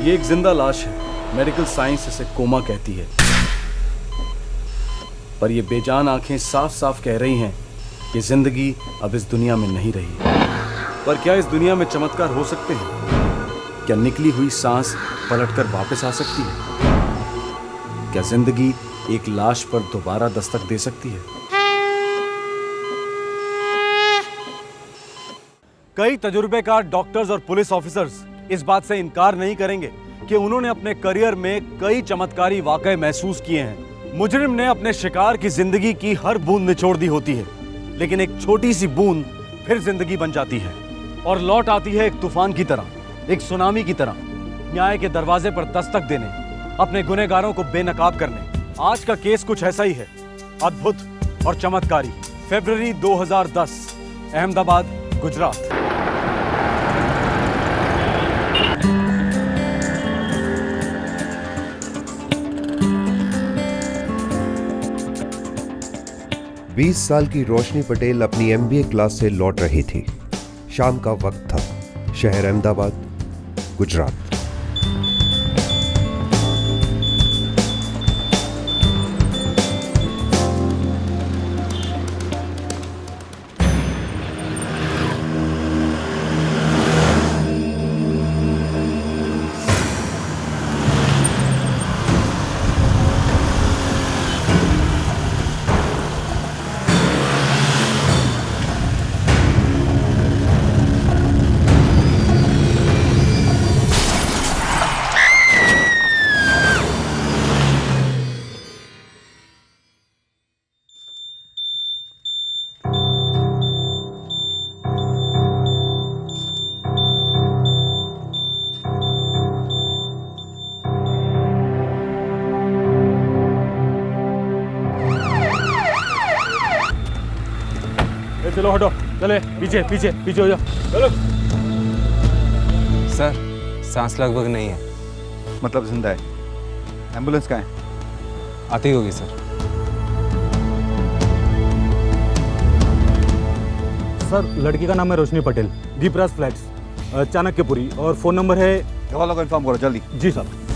ये एक जिंदा लाश है। मेडिकल साइंस इसे कोमा कहती है, पर ये बेजान आंखें साफ साफ कह रही हैं कि जिंदगी अब इस दुनिया में नहीं रही। पर क्या इस दुनिया में चमत्कार हो सकते हैं? क्या निकली हुई सांस पलटकर वापस आ सकती है? क्या जिंदगी एक लाश पर दोबारा दस्तक दे सकती है? कई तजुर्बेकार डॉक्टर्स और पुलिस ऑफिसर्स इस बात से इनकार नहीं करेंगे कि उन्होंने अपने करियर में कई चमत्कारी वाकये महसूस किए हैं। मुजरिम ने अपने शिकार की जिंदगी की हर बूंद निचोड़ दी होती है, लेकिन एक छोटी सी बूंद फिर जिंदगी बन जाती है और लौट आती है एक तूफान की तरह, एक सुनामी की तरह, न्याय के दरवाजे पर दस्तक देने, अपने गुनहगारों को बेनकाब करने। आज का केस कुछ ऐसा ही है, अद्भुत और चमत्कारी। फरवरी 2010, अहमदाबाद, गुजरात। बीस साल की रोशनी पटेल अपनी MBA क्लास से लौट रही थी। शाम का वक्त था। शहर अहमदाबाद, गुजरात। चलो हटो, चले पीछे पीछे पीछे हो जाओ, चलो। सर, सांस लगभग नहीं है। मतलब जिंदा है। एम्बुलेंस कहाँ है? आती होगी सर। सर, लड़की का नाम है रोशनी पटेल, दीपराज फ्लैट्स, चाणक्यपुरी, और फ़ोन नंबर है। वालों को इन्फॉर्म करो जल्दी। जी सर।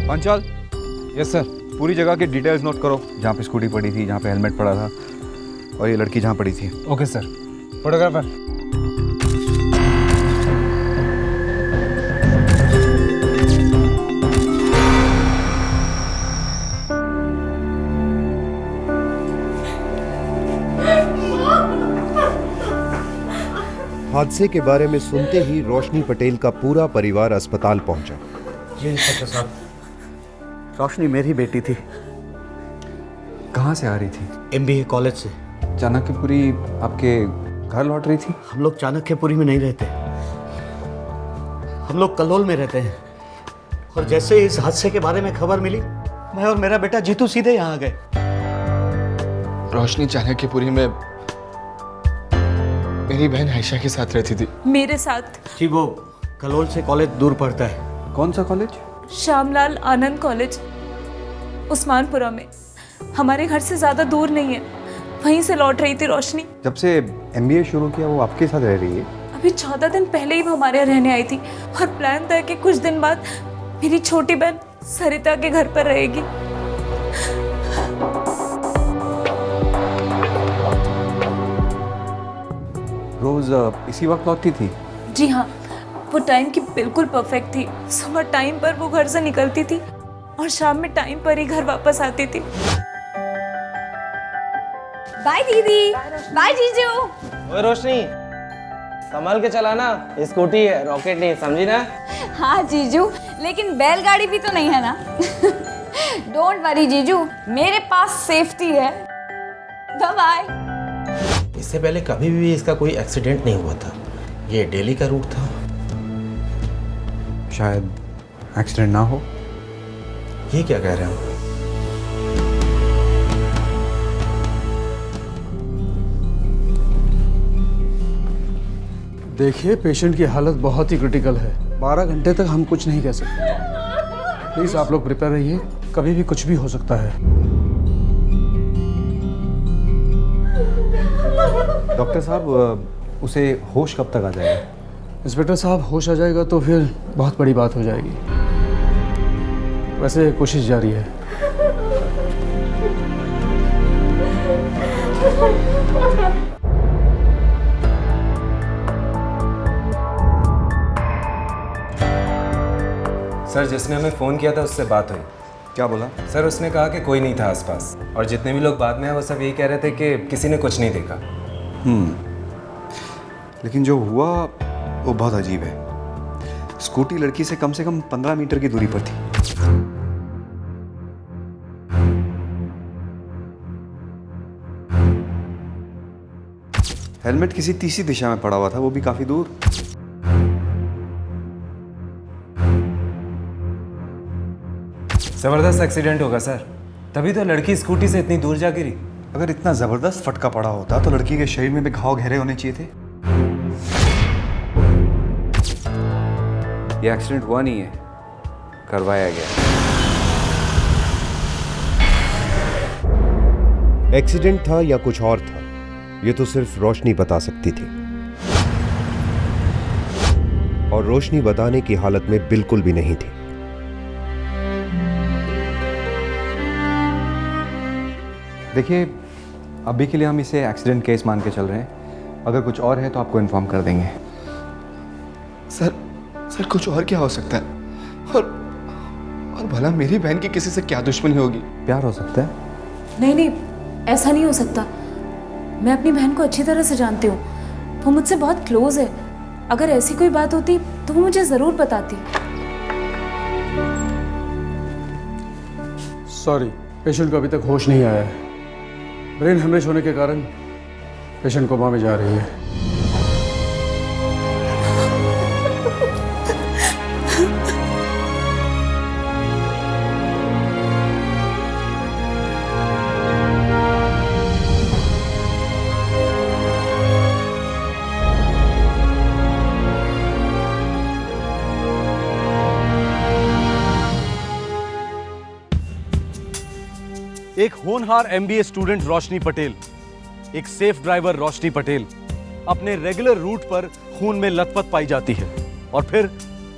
Panchal, yes sir. पूरी जगह की डिटेल्स नोट करो, जहाँ पे स्कूटी पड़ी थी, जहाँ पे हेलमेट पड़ा था, और ये लड़की जहाँ पड़ी थी। Okay sir. फोटोग्राफर। हादसे के बारे में सुनते ही रोशनी पटेल का पूरा परिवार अस्पताल पहुंचा। जी इंस्पेक्टर साहब, रोशनी मेरी बेटी थी। कहाँ से आ रही थी? MBA कॉलेज से। चाणक्यपुरी आपके घर लौट रही थी? हम लोग चाणक्यपुरी में नहीं रहते, हम लोग कलोल में रहते हैं। और जैसे इस हादसे के बारे में खबर मिली, मैं और मेरा बेटा जीतू सीधे यहाँ आ गए। रोशनी चाणक्यपुरी में मेरी बहन आयशा के साथ रहती थी। मेरे साथ? जी, वो कलोल से कॉलेज दूर पड़ता है। कौन सा कॉलेज? श्यामलाल आनंद कॉलेज, उस्मानपुरा में। हमारे घर से ज़्यादा दूर नहीं है, वहीं से लौट रही थी रोशनी। जब से MBA शुरू किया वो आपके साथ रह रही है? अभी 14 दिन पहले ही वो हमारे यहाँ रहने आई थी और प्लान था कि कुछ दिन बाद मेरी छोटी बहन सरिता के घर पर रहेगी। रोज इसी वक्त लौटती थी? जी हाँ, वो टाइम की बिल्कुल परफेक्ट थी। सुबह टाइम पर वो घर से निकलती थी और शाम में टाइम पर ही घर वापस आती थी। बाय दीदी, बाय जीजू। ओए रोशनी, संभल के चलाना, स्कूटी है, रॉकेट नहीं, समझी ना? हाँ जीजू, लेकिन बैलगाड़ी भी तो नहीं है ना। डोंट वरी जीजू, मेरे पास सेफ्टी है। Bye bye. इससे पहले कभी भी इसका कोई एक्सीडेंट नहीं हुआ था, ये डेली का रूट था। शायद एक्सीडेंट ना हो। ये क्या कह रहे हो? देखिए, पेशेंट की हालत बहुत ही क्रिटिकल है। 12 घंटे तक हम कुछ नहीं कह सकते। प्लीज़ आप लोग प्रिपेयर रहिए, कभी भी कुछ भी हो सकता है। डॉक्टर साहब उसे होश कब तक आ जाएगा? इंस्पेक्टर साहब, होश आ जाएगा तो फिर बहुत बड़ी बात हो जाएगी। वैसे कोशिश जारी है। सर, जिसने हमें फ़ोन किया था उससे बात हुई। क्या बोला? सर, उसने कहा कि कोई नहीं था आसपास, और जितने भी लोग बाद में आए वो सब यही कह रहे थे कि किसी ने कुछ नहीं देखा। लेकिन जो हुआ वो बहुत अजीब है। स्कूटी लड़की से कम 15 मीटर की दूरी पर थी। हेलमेट किसी तीसरी दिशा में पड़ा हुआ था, वो भी काफी दूर। ज़बरदस्त एक्सीडेंट होगा सर, तभी तो लड़की स्कूटी से इतनी दूर जा गिरी। अगर इतना जबरदस्त फटका पड़ा होता तो लड़की के शरीर में भी घाव गहरे होने चाहिए थे। ये एक्सीडेंट हुआ नहीं है, करवाया गया। एक्सीडेंट था या कुछ और था, ये तो सिर्फ रोशनी बता सकती थी, और रोशनी बताने की हालत में बिल्कुल भी नहीं थी। देखिए, अभी के लिए हम इसे एक्सीडेंट केस मान के चल रहे हैं। अगर कुछ और है तो आपको इन्फॉर्म कर देंगे। सर कुछ और क्या हो सकता है? और भला मेरी बहन की किसी से क्या दुश्मनी होगी? प्यार हो सकता है। नहीं, ऐसा नहीं हो सकता। मैं अपनी बहन को अच्छी तरह से जानती हूँ, वो मुझसे बहुत क्लोज है। अगर ऐसी कोई बात होती तो वो मुझे ज़रूर बताती। सॉरी, पेशेंट को अभी तक होश नहीं आया है। ब्रेन हेमरेज होने के कारण पेशेंट कोमा में जा रही है। एक होनहार एमबीए स्टूडेंट रोशनी पटेल, एक सेफ ड्राइवर रोशनी पटेल अपने रेगुलर रूट पर खून में लथपथ पाई जाती है और फिर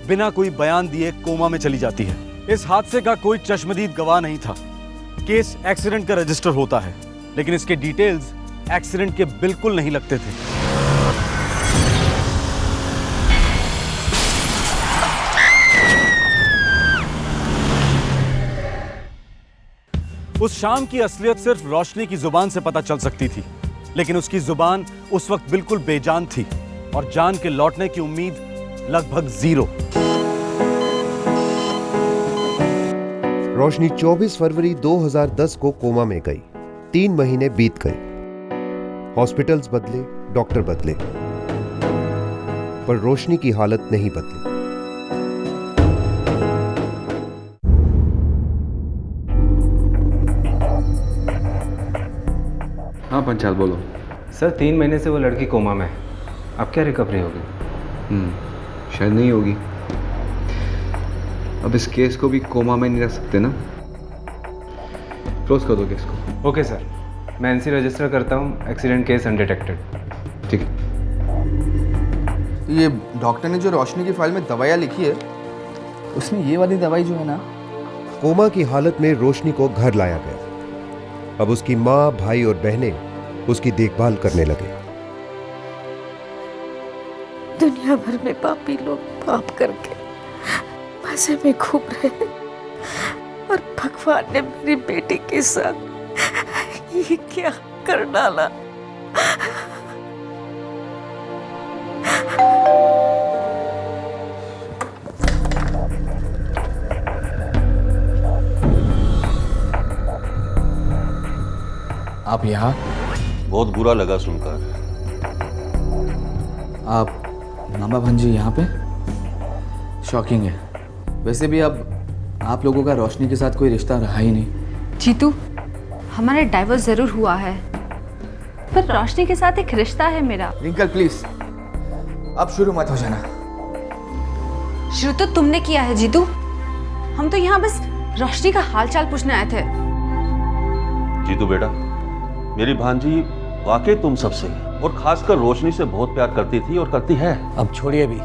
बिना कोई बयान दिए कोमा में चली जाती है। इस हादसे का कोई चश्मदीद गवाह नहीं था। केस एक्सीडेंट का रजिस्टर होता है, लेकिन इसके डिटेल्स एक्सीडेंट के बिल्कुल नहीं लगते थे। उस शाम की असलियत सिर्फ रोशनी की जुबान से पता चल सकती थी, लेकिन उसकी जुबान उस वक्त बिल्कुल बेजान थी और जान के लौटने की उम्मीद लगभग जीरो। रोशनी 24 फरवरी 2010 को कोमा में गई। 3 महीने बीत गए। हॉस्पिटल्स बदले, डॉक्टर बदले, पर रोशनी की हालत नहीं बदली। हाँ पंचाल, बोलो। सर, 3 महीने से वो लड़की कोमा में है। अब क्या रिकवरी होगी? शायद नहीं होगी। अब इस केस को भी कोमा में नहीं रख सकते ना। क्लोज कर दो केस को। ओके सर, मैं एनसी रजिस्टर करता हूँ। Accident case undetected. ठीक है। ये डॉक्टर ने जो रोशनी की फाइल में दवाइयाँ लिखी है, उसमें ये वाली दवाई जो है ना, कोमा की हालत में रोशनी को घर लाया गया। अब उसकी माँ, भाई और बहनें उसकी देखभाल करने लगे। दुनिया भर में पापी लोग पाप करके मजे में घूम रहे हैं, और भगवान ने मेरी बेटी के साथ ये क्या कर डाला। आप यहाँ? बहुत बुरा लगा सुनकर। आप मामा भांजी यहाँ पे? शॉकिंग है। वैसे भी अब आप लोगों का रोशनी के साथ कोई रिश्ता रहा ही नहीं। जीतू, हमारा डाइवोर्स जरूर हुआ है, पर रोशनी के साथ एक रिश्ता है मेरा। रिंकल प्लीज, अब शुरू मत हो जाना। शुरू तो तुमने किया है जीतू। हम तो यहाँ बस रोशनी का हालचाल पूछने आए थे। जीतू बेटा, मेरी भांजी वाकई तुम सबसे और खासकर रोशनी से बहुत प्यार करती थी और करती है। अब छोड़िए भी,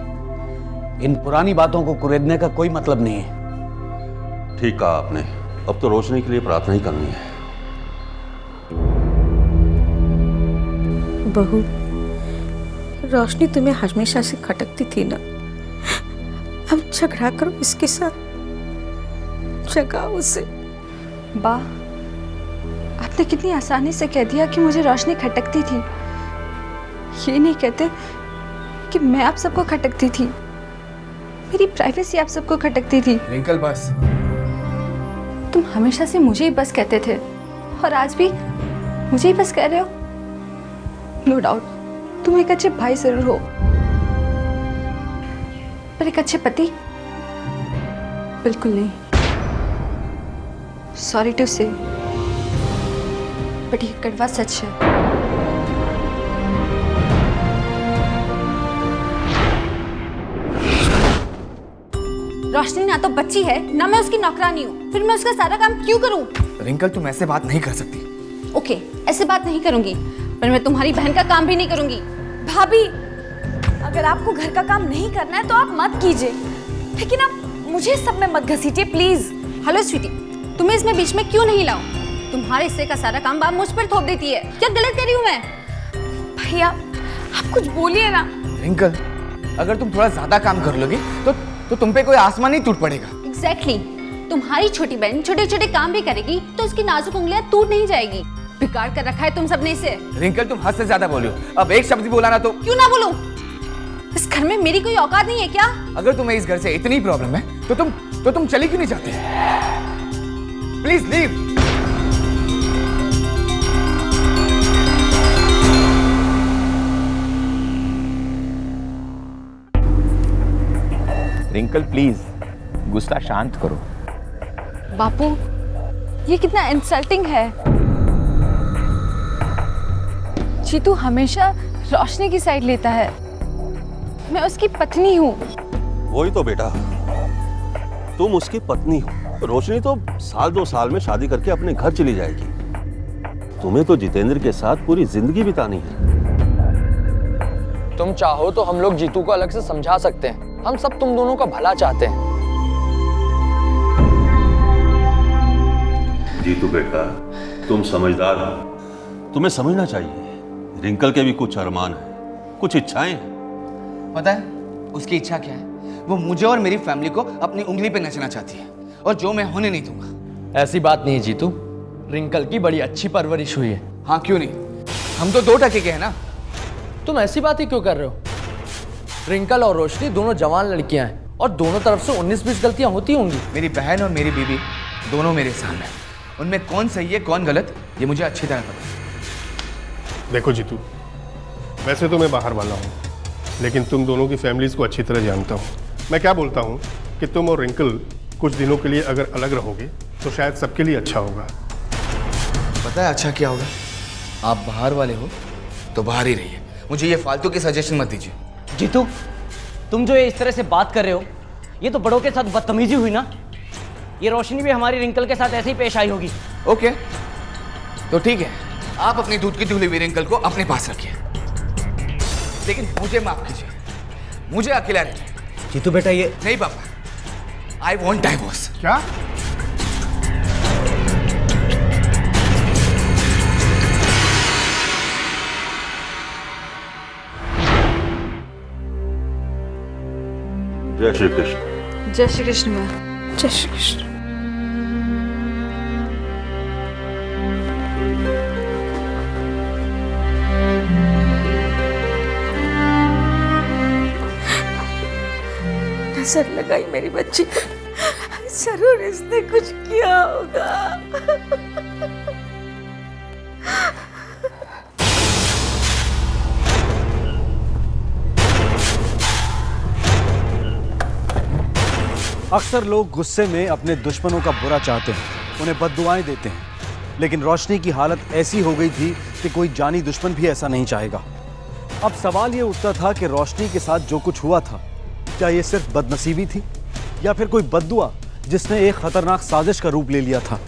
इन पुरानी बातों को कुरेदने का कोई मतलब नहीं है। ठीक कहा आपने, अब तो रोशनी के लिए प्रार्थना ही करनी है। बहू, रोशनी तुम्हें हमेशा से खटकती थी ना, अब झगड़ा करो इसके साथ, जगाओ उसे। बा, आपने कितनी आसानी से कह दिया कि मुझे रोशनी खटकती थी। ये नहीं कहते कि मैं आप सबको खटकती थी, मेरी प्राइवेसी आप सबको खटकती थी। रिंकल बस। तुम हमेशा से मुझे ही बस कहते थे और आज भी मुझे ही बस कह रहे हो। नो डाउट तुम एक अच्छे भाई जरूर हो, पर एक अच्छे पति बिल्कुल नहीं। सॉरी टू से, बट ये कड़वा सच है। रोशनी ना तो बच्ची है, ना मैं उसकी नौकरानी हूँ, फिर मैं उसका सारा काम क्यों करूँ? रिंकल तुम ऐसे बात नहीं कर सकती। ओके, ऐसे बात नहीं करूंगी, पर मैं तुम्हारी बहन का काम भी नहीं करूंगी। भाभी, अगर आपको घर का काम नहीं करना है तो आप मत कीजिए, लेकिन आप मुझे सब में मत घसीटिए प्लीज। हेलो स्वीटी, तुम्हें इसमें बीच में क्यों नहीं लाऊं? तुम्हारे हिस्से का सारा काम आप मुझ पर थोप देती है, क्या गलत कर रही हूँ मैं? भैया आप कुछ बोलिए ना। रिंकल, अगर तुम थोड़ा ज्यादा काम कर लोगी तो तुम पे कोई आसमान ही टूट पड़ेगा। एग्जैक्टली, तुम्हारी छोटी बहन छोटे छोटे काम भी करेगी तो उसकी नाजुक उंगलियां टूट नहीं जाएगी। बिगाड़ कर रखा है तुम सबने इसे। रिंकल तुम हद से ज्यादा बोलो, अब एक शब्द भी बोला ना तो। क्यों ना बोलूं? इस घर में मेरी कोई औकात नहीं है क्या? अगर तुम्हें इस घर से इतनी प्रॉब्लम है तो तुम चली क्यों नहीं जाती? Please leave. रिंकल प्लीज गुस्सा शांत करो। बापू, ये कितना इंसल्टिंग है। जीतू हमेशा रोशनी की साइड लेता है, मैं उसकी पत्नी हूँ। वही तो बेटा, तुम उसकी पत्नी हो। रोशनी तो साल 2 साल में शादी करके अपने घर चली जाएगी। तुम्हें तो जितेंद्र के साथ पूरी जिंदगी बितानी है। तुम चाहो तो हम लोग जीतू को अलग से समझा सकते हैं, हम सब तुम दोनों का भला चाहते हैं। जीतू बेटा, तुम समझदार हो, तुम्हें समझना चाहिए रिंकल के भी कुछ अरमान है, कुछ इच्छाएं हैं। पता है उसकी इच्छा क्या है? वो मुझे और मेरी फैमिली को अपनी उंगली पे नचना चाहती है, और जो मैं होने नहीं दूंगा। ऐसी बात नहीं है जीतू, रिंकल की बड़ी अच्छी परवरिश हुई है। हाँ क्यों नहीं, हम तो 2 टके के हैं ना। तुम ऐसी बात ही क्यों कर रहे हो? रिंकल और रोशनी दोनों जवान लड़कियां हैं और दोनों तरफ से 19-20 गलतियां होती होंगी। मेरी बहन और मेरी बीवी दोनों मेरे सामने, उनमें कौन सही है कौन गलत ये मुझे अच्छी तरह पता है। देखो जीतू, वैसे तो मैं बाहर वाला हूँ, लेकिन तुम दोनों की फैमिलीज को अच्छी तरह जानता हूँ। मैं क्या बोलता हूँ कि तुम और रिंकल कुछ दिनों के लिए अगर अलग रहोगे तो शायद सबके लिए अच्छा होगा। पता है अच्छा क्या होगा? आप बाहर वाले हो तो बाहर ही रहिए, मुझे ये फालतू की सजेशन मत दीजिए। जीतू, तुम जो ये इस तरह से बात कर रहे हो, ये तो बड़ों के साथ बदतमीजी हुई ना। ये रोशनी भी हमारी रिंकल के साथ ऐसे ही पेश आई होगी। ओके, तो ठीक है, आप अपनी दूध की धुली हुई रिंकल को अपने पास रखिए, लेकिन मुझे माफ कीजिए, मुझे अकेला रहिए। जीतू बेटा, ये नहीं पापा, आई वॉन्ट डाइवोर्स। क्या? जय श्री कृष्ण। जय श्री कृष्ण माँ। जय श्री कृष्ण। नजर लगाई मेरी बच्ची को, जरूर इसने कुछ किया होगा। अक्सर लोग गुस्से में अपने दुश्मनों का बुरा चाहते हैं, उन्हें बद्दुआएं देते हैं, लेकिन रोशनी की हालत ऐसी हो गई थी कि कोई जानी दुश्मन भी ऐसा नहीं चाहेगा। अब सवाल ये उठता था कि रोशनी के साथ जो कुछ हुआ था, क्या ये सिर्फ बदनसीबी थी या फिर कोई बद्दुआ जिसने एक खतरनाक साजिश का रूप ले लिया था।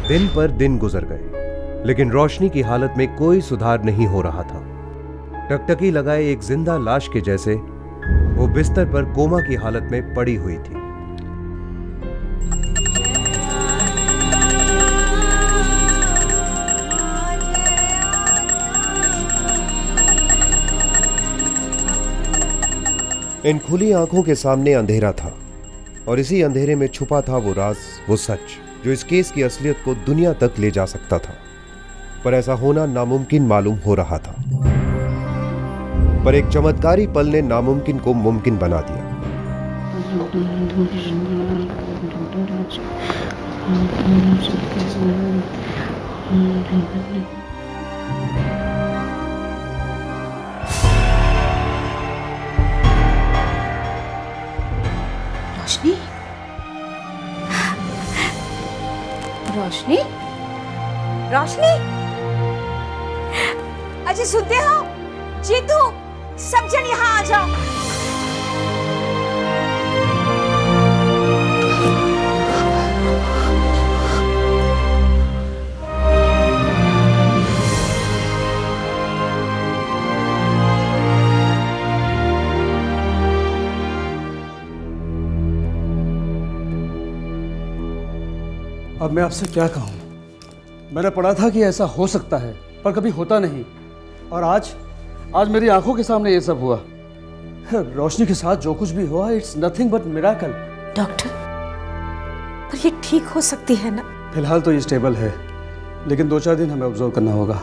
दिन पर दिन गुजर गए, लेकिन रोशनी की हालत में कोई सुधार नहीं हो रहा था। टकटकी लगाए एक जिंदा लाश के जैसे वो बिस्तर पर कोमा की हालत में पड़ी हुई थी। इन खुली आंखों के सामने अंधेरा था और इसी अंधेरे में छुपा था वो राज, वो सच जो इस केस की असलियत को दुनिया तक ले जा सकता था। पर ऐसा होना नामुमकिन मालूम हो रहा था। पर एक चमत्कारी पल ने नामुमकिन को मुमकिन बना दिया। रोशनी, रोशनी, रोशनी, अजय सुनते हो? जीतू, सब जन यहाँ आ जाओ। अब मैं आपसे क्या कहूँ? मैंने पढ़ा था कि ऐसा हो सकता है, पर कभी होता नहीं। और आज मेरी आंखों के सामने ये सब हुआ। रोशनी के साथ जो कुछ भी हुआ, it's nothing but miracle. Doctor, पर ये ठीक हो सकती है ना? फिलहाल तो ये स्टेबल है, लेकिन 2-4 दिन हमें ऑब्जर्व करना होगा।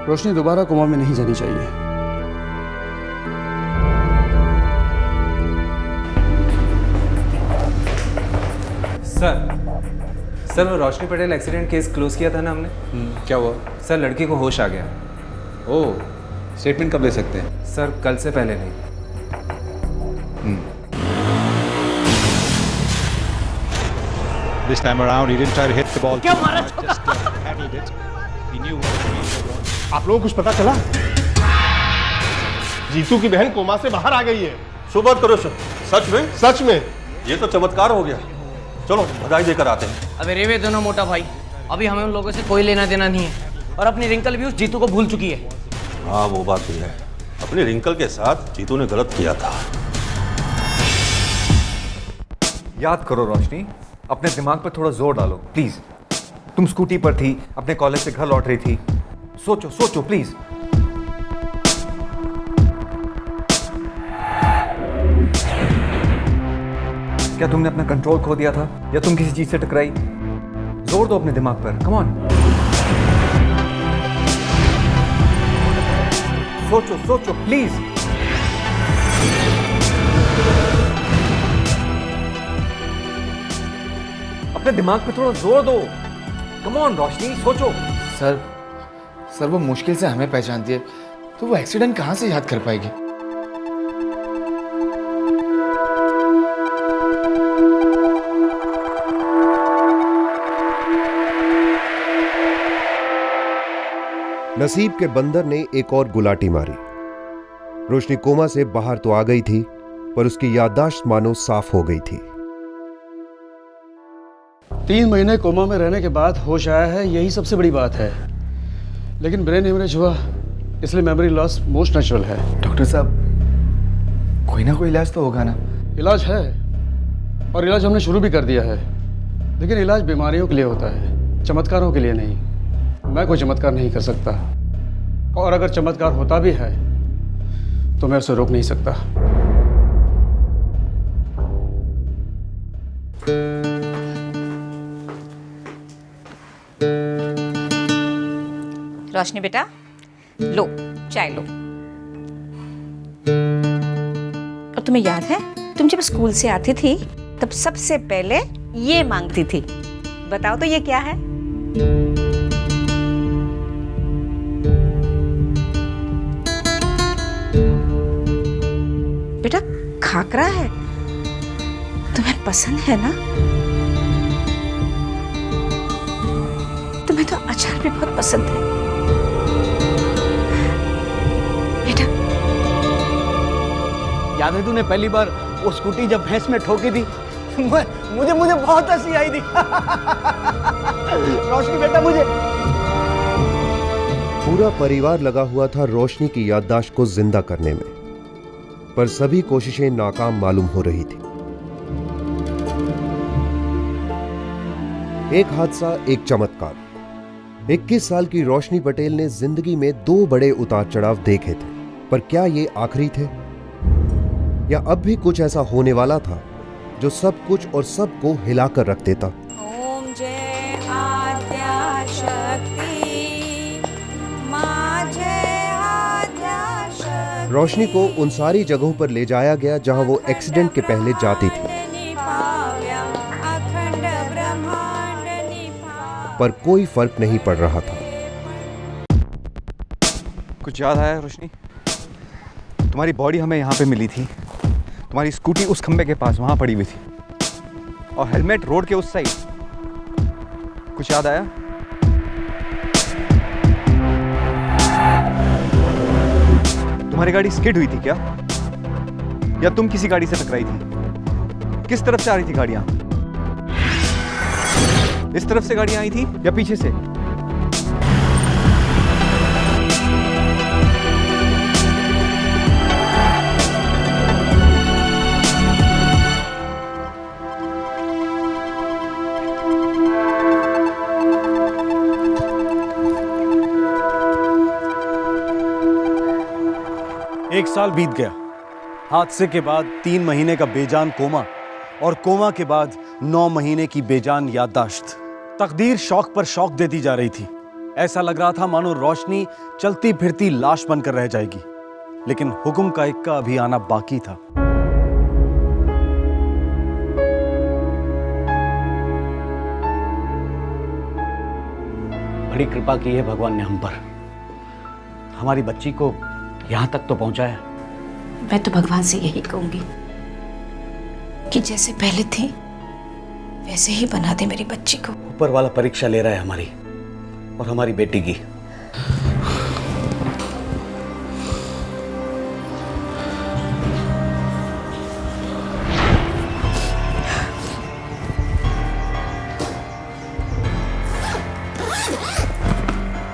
रोशनी दोबारा कोमा में नहीं जानी चाहिए। सर वो रोशनी पटेल एक्सीडेंट केस क्लोज किया था ना हमने। क्या हुआ? सर लड़की को होश आ गया। ओह, स्टेटमेंट कब ले सकते हैं? सर कल से पहले नहीं। This time around he didn't try to hit the ball. क्या मारा? Just handled it. He knew what to do. आप लोगों को कुछ पता चला? जीतू की बहन कोमा से बाहर आ गई है। शुभ बात करो सर। सच में? सच में। ये तो चमत्कार हो गया। चलो बधाई देकर आते हैं। अबे रेवे दोनों मोटा भाई, अभी हमें उन लोगों से कोई लेना देना नहीं है और अपनी रिंकल भी उस जीतू को भूल चुकी है। हाँ वो बात भी है, अपनी रिंकल के साथ जीतू ने गलत किया था। याद करो रोशनी, अपने दिमाग पर थोड़ा जोर डालो प्लीज। तुम स्कूटी पर थी, अपने कॉलेज से घर लौट रही थी। सोचो सोचो प्लीज। क्या तुमने अपना कंट्रोल खो दिया था या तुम किसी चीज से टकराई? जोर दो अपने दिमाग पर, कम ऑन। सोचो सोचो प्लीज। अपने दिमाग पे थोड़ा जोर दो। कम ऑन रोशनी, सोचो। सर वो मुश्किल से हमें पहचानती है, तो वो एक्सीडेंट कहाँ से याद कर पाएगी? नसीब के बंदर ने एक और गुलाटी मारी। रोशनी कोमा से बाहर तो आ गई थी, पर उसकी याददाश्त मानो साफ हो गई थी। 3 महीने कोमा में रहने के बाद होश आया है, यही सबसे बड़ी बात है। लेकिन ब्रेन हेमरेज हुआ, इसलिए मेमोरी लॉस मोस्ट नेचुरल है। डॉक्टर साहब, कोई ना कोई इलाज तो होगा ना? इलाज है, और इलाज हमने शुरू भी कर दिया है। लेकिन इलाज बीमारियों के लिए होता है, चमत्कारों के लिए नहीं। मैं कोई चमत्कार नहीं कर सकता, और अगर चमत्कार होता भी है तो मैं उसे रोक नहीं सकता। रोशनी बेटा, लो चाय लो। और तुम्हें याद है, तुम जब स्कूल से आती थी तब सबसे पहले ये मांगती थी। बताओ तो ये क्या है? बेटा खाकरा है, तुम्हें पसंद है ना? तुम्हें तो अचार भी बहुत पसंद है। याद है तूने पहली बार वो स्कूटी जब भैंस में ठोकी थी? मुझे बहुत हंसी आई थी। रोशनी बेटा मुझे। पूरा परिवार लगा हुआ था रोशनी की याददाश्त को जिंदा करने में, पर सभी कोशिशें नाकाम मालूम हो रही थी। एक हादसा, एक चमत्कार। 21 साल की रोशनी पटेल ने जिंदगी में 2 बड़े उतार चढ़ाव देखे थे, पर क्या ये आखिरी थे, या अब भी कुछ ऐसा होने वाला था जो सब कुछ और सबको हिलाकर रख देता? ओम जय आद्या शक्ति, मां जय आद्या शक्ति। रोशनी को उन सारी जगहों पर ले जाया गया जहां वो एक्सीडेंट के पहले जाती थी, पर कोई फर्क नहीं पड़ रहा था। कुछ याद आया रोशनी? तुम्हारी बॉडी हमें यहाँ पे मिली थी, तुम्हारी स्कूटी उस खंबे के पास वहां पड़ी हुई थी, और हेलमेट रोड के उस साइड। कुछ याद आया? तुम्हारी गाड़ी स्किड हुई थी क्या, या तुम किसी गाड़ी से टकराई थी? किस तरफ से आ रही थी गाड़ियां? इस तरफ से गाड़ियां आई थी या पीछे से? एक साल बीत गया। हादसे के बाद 3 महीने का बेजान कोमा, और कोमा के बाद 9 महीने की बेजान याददाश्त। तकदीर शौक पर शौक देती जा रही थी। ऐसा लग रहा था मानो रोशनी चलती फिरती लाश बनकर रह जाएगी, लेकिन हुक्म का इक्का अभी आना बाकी था। बड़ी कृपा की है भगवान ने हम पर। हमारी बच्ची को यहां तक तो पहुंचाया। मैं तो भगवान से यही कहूंगी कि जैसे पहले थी वैसे ही बना दे मेरी बच्ची को। ऊपर वाला परीक्षा ले रहा है हमारी और हमारी बेटी की।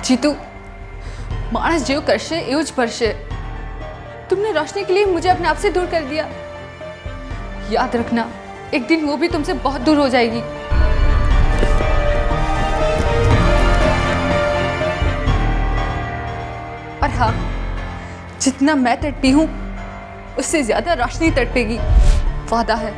जीतू, मानस जो करशे एवज परशे। तुमने रोशनी के लिए मुझे अपने आप से दूर कर दिया। याद रखना, एक दिन वो भी तुमसे बहुत दूर हो जाएगी। और हाँ, जितना मैं तड़पी हूं उससे ज्यादा रोशनी तड़पेगी, वादा है।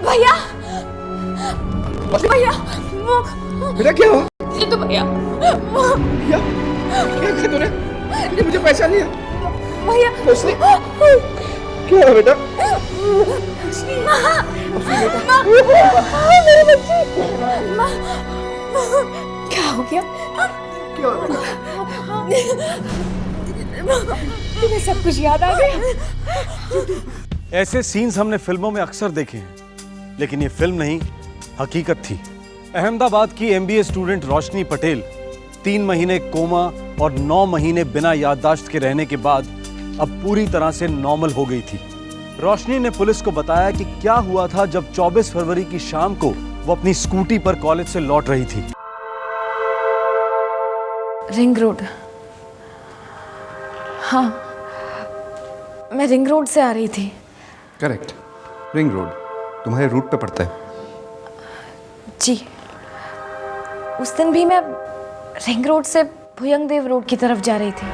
भैया, भैया, बेटा क्या हुआ? ये तो भैया, क्या किया तूने? ये मुझे पहचान लिया? भैया, रोशनी, क्या हुआ बेटा? मेरी बच्ची, क्या हो गया? क्या हुआ? तुम्हें सब कुछ याद आ गया? ऐसे सीन्स हमने फिल्मों में अक्सर देखे हैं, लेकिन ये फिल्म नहीं, हकीकत थी। अहमदाबाद की MBA स्टूडेंट रोशनी पटेल 3 महीने कोमा और 9 महीने बिना याददाश्त के रहने के बाद अब पूरी तरह से नॉर्मल हो गई थी। रोशनी ने पुलिस को बताया कि क्या हुआ था जब 24 फरवरी की शाम को वो अपनी स्कूटी पर कॉलेज से लौट रही थी। Ring road. हाँ, मैं रिंग रोड से आ रही थी। करेक्ट, रिंग रोड तुम्हारे रूट पे पड़ता है। जी, उस दिन भी मैं रिंग रोड से भुयंगदेव रोड की तरफ जा रही थी।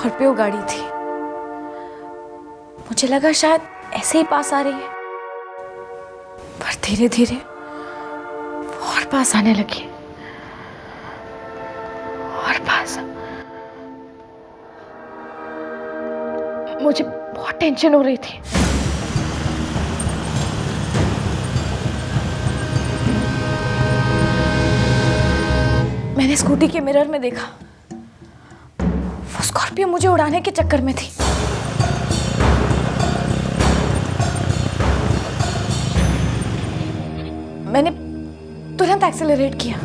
स्कॉर्पियो गाड़ी थी। मुझे लगा शायद ऐसे ही पास आ रही है, पर धीरे धीरे और पास आने लगी, और पास। मुझे बहुत टेंशन हो रही थी। मैंने स्कूटी के मिरर में देखा, वो स्कॉर्पियो मुझे उड़ाने के चक्कर में थी। मैंने तुरंत एक्सेलरेट किया।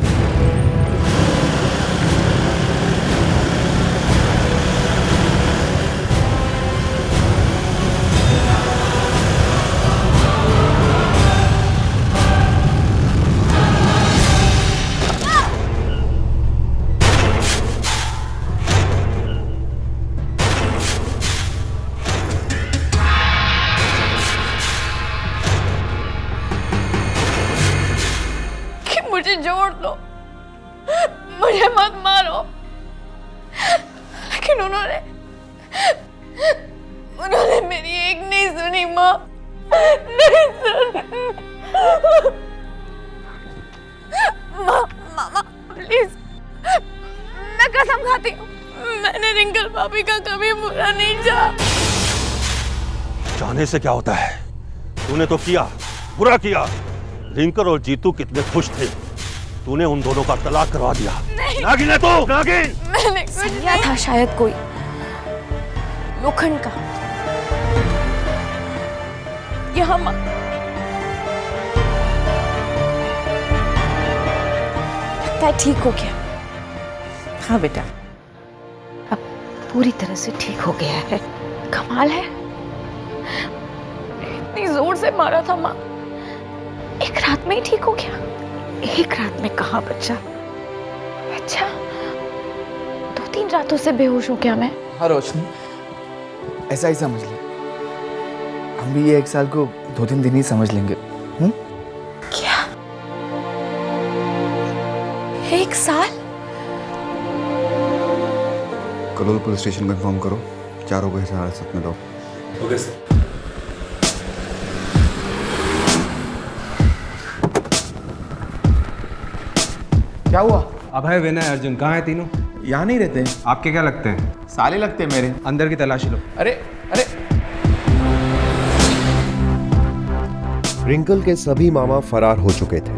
मुझे जोड़ दो, मुझे मत मारो। लेकिन उन्होंने मेरी एक नहीं सुनी माँ, नहीं सुनी। मामा प्लीज, मैं कसम खाती हूँ, मैंने रिंकल भाभी का कभी बुरा नहीं चाहा। चाहने से क्या होता है? तूने तो किया, बुरा किया। रिंकल और जीतू कितने खुश थे, तूने उन दोनों का तलाक करवा दिया। नागिन है तू, नागिन। मैंने सरिया था शायद कोई लोखंड का। यहाँ लगता है ठीक हो गया। हाँ बेटा, अब पूरी तरह से ठीक हो गया है। कमाल है, इतनी जोर से मारा था माँ, एक रात में ही ठीक हो गया। एक रात में कहाँ बच्चा? अच्छा, 2-3 रातों से बेहोश हूँ क्या मैं? हाँ रोशनी, ऐसा ही समझ ले। हम भी ये 1 साल को 2-3 दिन ही समझ लेंगे। क्या 1 साल? कलोल पुलिस स्टेशन को इन्फॉर्म करो, चारों को हिरासत में लो। Okay sir. क्या हुआ? अभय, विनय, अर्जुन कहाँ हैं तीनों? यहाँ नहीं रहते। आपके क्या लगते हैं? साले लगते हैं मेरे। अंदर की तलाशी लो। अरे अरे, रिंकल के सभी मामा फरार हो चुके थे।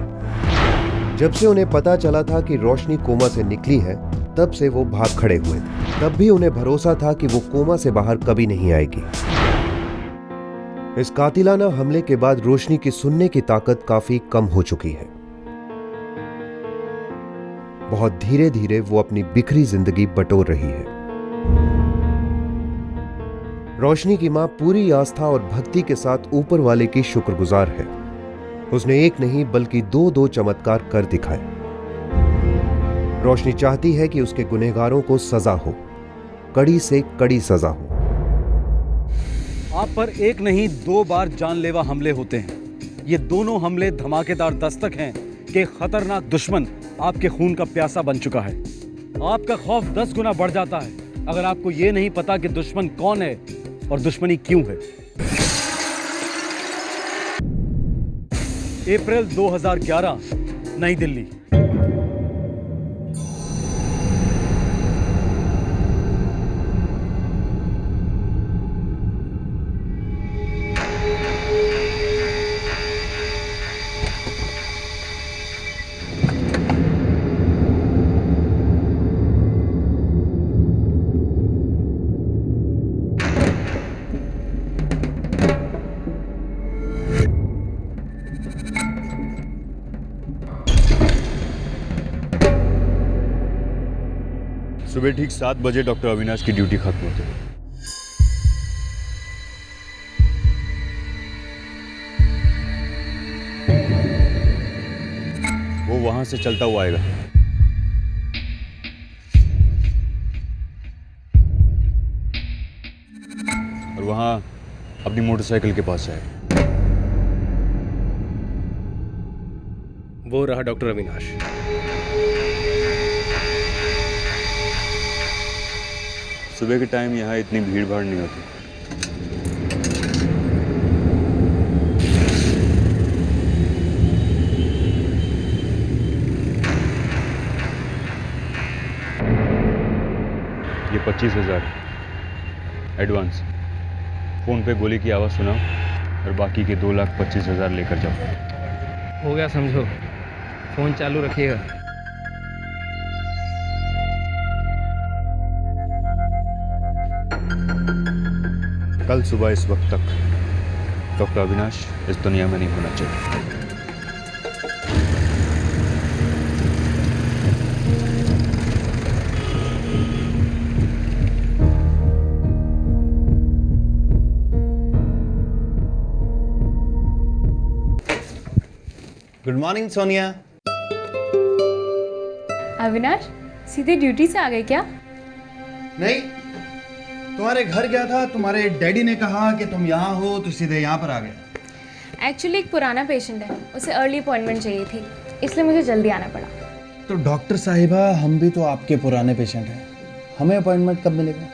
जब से उन्हें पता चला था कि रोशनी कोमा से निकली है, तब से वो भाग खड़े हुए थे। तब भी उन्हें भरोसा था कि वो कोमा से बाहर कभी नहीं आएगी। इस कातिलाना हमले के बाद रोशनी की सुनने की ताकत काफी कम हो चुकी है। बहुत धीरे धीरे वो अपनी बिखरी जिंदगी बटोर रही है। रोशनी की मां पूरी आस्था और भक्ति के साथ ऊपर वाले की शुक्रगुजार है। उसने एक नहीं बल्कि 2 चमत्कार कर दिखाए। रोशनी चाहती है कि उसके गुनहगारों को सजा हो, कड़ी से कड़ी सजा हो। आप पर एक नहीं 2 बार जानलेवा हमले होते हैं। ये दोनों हमले धमाकेदार दस्तक हैं कि खतरनाक दुश्मन आपके खून का प्यासा बन चुका है। आपका खौफ 10 गुना बढ़ जाता है अगर आपको ये नहीं पता कि दुश्मन कौन है और दुश्मनी क्यों है। अप्रैल 2011, नई दिल्ली। सुबह ठीक 7 बजे डॉक्टर अविनाश की ड्यूटी खत्म होती है। वो वहां से चलता हुआ आएगा। और वहां अपनी मोटरसाइकिल के पास आएगा। वो रहा डॉक्टर अविनाश। सुबह के टाइम यहाँ इतनी भीड़ भाड़ नहीं होती। ये 25,000 एडवांस। फ़ोन पे गोली की आवाज़ सुनाओ और बाकी के 2,25,000 लेकर जाओ। हो गया समझो, फ़ोन चालू रखिएगा। कल सुबह इस वक्त तक डॉक्टर अविनाश इस दुनिया में नहीं होना चाहिए। Good morning Sonia. अविनाश सीधे ड्यूटी से आ गए क्या? नहीं, तुम्हारे घर गया था, तुम्हारे डैडी ने कहा कि तुम यहाँ हो तो सीधे यहाँ पर आ गया। एक्चुअली एक पुराना पेशेंट है, उसे अर्ली अपॉइंटमेंट चाहिए थी, इसलिए मुझे जल्दी आना पड़ा। तो डॉक्टर साहिबा, हम भी तो आपके पुराने पेशेंट हैं, हमें अपॉइंटमेंट कब मिलेगा?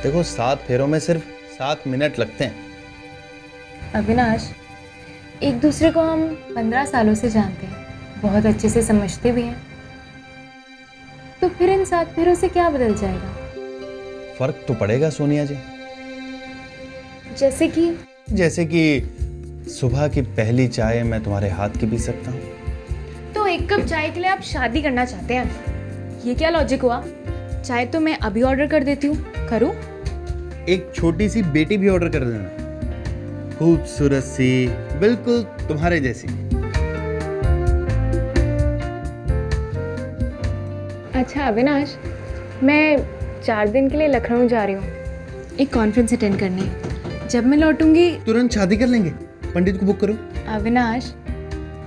देखो 7 फेरों में सिर्फ 7 मिनट लगते हैं। अविनाश, एक दूसरे को हम 15 सालों से जानते हैं, बहुत अच्छे से समझते भी हैं, तो फिर इन 7 फेरों से क्या बदल जाएगा? फर्क तो पड़ेगा सोनिया जी। जैसे कि सुबह की पहली चाय मैं तुम्हारे हाथ की पी सकता हूँ। तो 1 कप चाय के लिए आप शादी करना चाहते हैं? ये क्या लॉजिक हुआ? चाय तो मैं अभी ऑर्डर कर देती हूँ, करूँ? एक छोटी सी बेटी भी ऑर्डर कर देना, खूबसूरत सी, बिल्कुल तुम्हारे जैसी। अच्छा अविनाश, मैं 4 दिन के लिए लखनऊ जा रही हूँ, एक कॉन्फ्रेंस अटेंड करने। जब मैं लौटूंगी तुरंत शादी कर लेंगे, पंडित को बुक करो। अविनाश,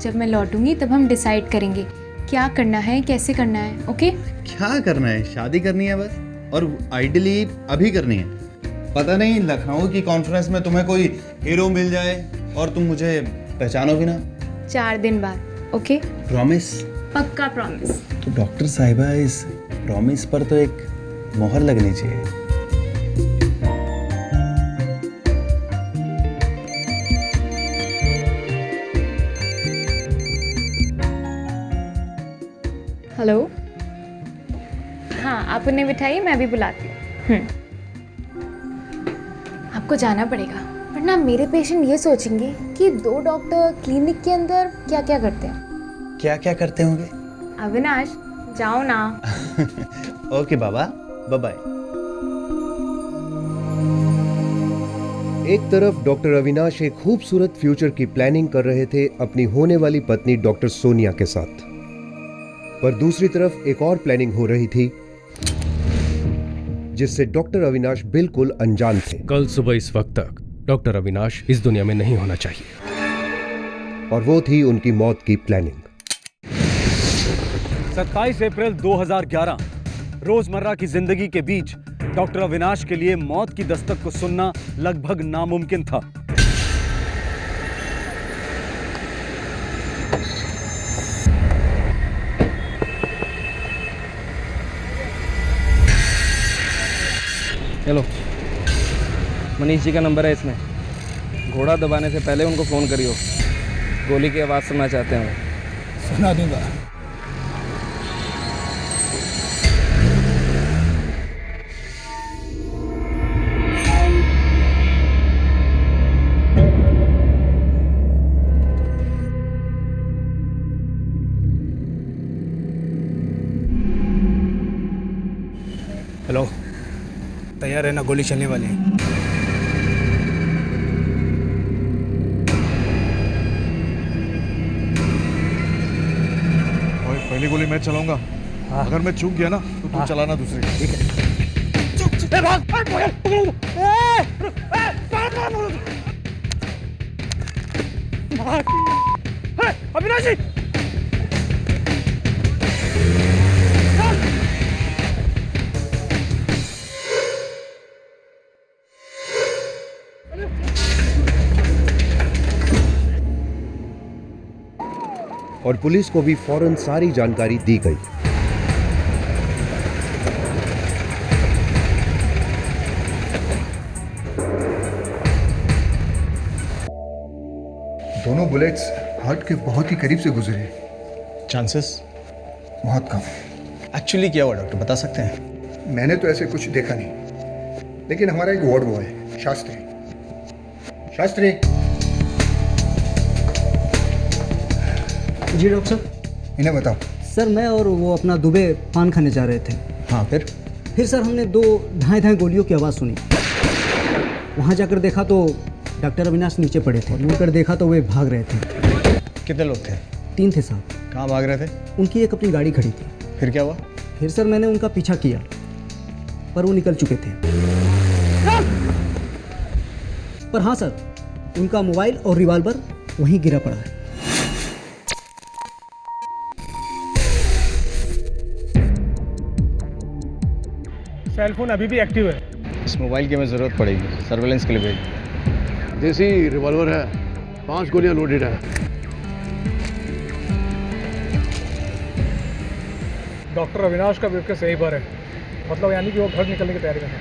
जब मैं लौटूंगी तब हम डिसाइड करेंगे क्या करना है, कैसे करना है। ओके? क्या करना है? शादी करनी है बस, और आइडियली अभी करनी है। पता नहीं लखनऊ की कॉन्फ्रेंस में तुम्हें कोई हीरो मिल जाए और तुम मुझे पहचानो भी ना। 4 दिन बाद। ओके? प्रॉमिस? पक्का प्रॉमिस। तो डॉक्टर साहिबा, इस प्रॉमिस पर तो एक मोहर लगनी चाहिए। हेलो, हाँ आप उन्हें बिठाइए, मैं भी बुलाती हूँ। आपको जाना पड़ेगा, वरना मेरे पेशेंट ये सोचेंगे कि 2 डॉक्टर क्लिनिक के अंदर क्या क्या करते हैं। क्या क्या करते होंगे? अविनाश जाओ ना। ओके बाबा, बाय बाय। एक तरफ डॉक्टर अविनाश एक खूबसूरत फ्यूचर की प्लानिंग कर रहे थे अपनी होने वाली पत्नी डॉक्टर सोनिया के साथ, पर दूसरी तरफ एक और प्लानिंग हो रही थी जिससे डॉक्टर अविनाश बिल्कुल अनजान थे। कल सुबह इस वक्त तक डॉक्टर अविनाश इस दुनिया में नहीं होना चाहिए, और वो थी उनकी मौत की प्लानिंग। 27 अप्रैल 2011 रोजमर्रा की जिंदगी के बीच डॉक्टर अविनाश के लिए मौत की दस्तक को सुनना लगभग नामुमकिन था। हेलो, मनीष जी का नंबर है इसमें। घोड़ा दबाने से पहले उनको फ़ोन करियो, गोली की आवाज़ सुनना चाहते हैं। सुना दूंगा। हेलो, तैयार है ना, गोली चलने वाली है। और पहली गोली मैं चलाऊंगा। अगर मैं चूक गया ना तो तू चलाना दूसरी। ठीक है। अविनाश जी, और पुलिस को भी फौरन सारी जानकारी दी गई। दोनों बुलेट्स हार्ट के बहुत ही करीब से गुजरे। चांसेस बहुत कम। एक्चुअली क्या हुआ डॉक्टर, बता सकते हैं? मैंने तो ऐसे कुछ देखा नहीं, लेकिन हमारा एक वार्ड बॉय है, शास्त्री। शास्त्री। जी डॉक्टर साहब। इन्हें बताओ। सर मैं और वो अपना दुबे पान खाने जा रहे थे। हाँ फिर सर हमने 2 ढाई गोलियों की आवाज़ सुनी। वहाँ जाकर देखा तो डॉक्टर अविनाश नीचे पड़े थे। मुड़कर देखा तो वे भाग रहे थे। कितने लोग थे? 3 थे साहब। कहाँ भाग रहे थे? उनकी एक अपनी गाड़ी खड़ी थी। फिर क्या हुआ? फिर सर मैंने उनका पीछा किया पर वो निकल चुके थे। पर हाँ सर, उनका मोबाइल और रिवॉल्वर वहीं गिरा पड़ा है। सेल फोन अभी भी एक्टिव है। इस मोबाइल की हमें ज़रूरत पड़ेगी, सर्वेलेंस के लिए भेज। देसी रिवॉल्वर है, 5 गोलियां लोडेड है। डॉक्टर अविनाश का ब्रेक सही पर है, मतलब यानी कि वो घर निकलने की तैयारी में है।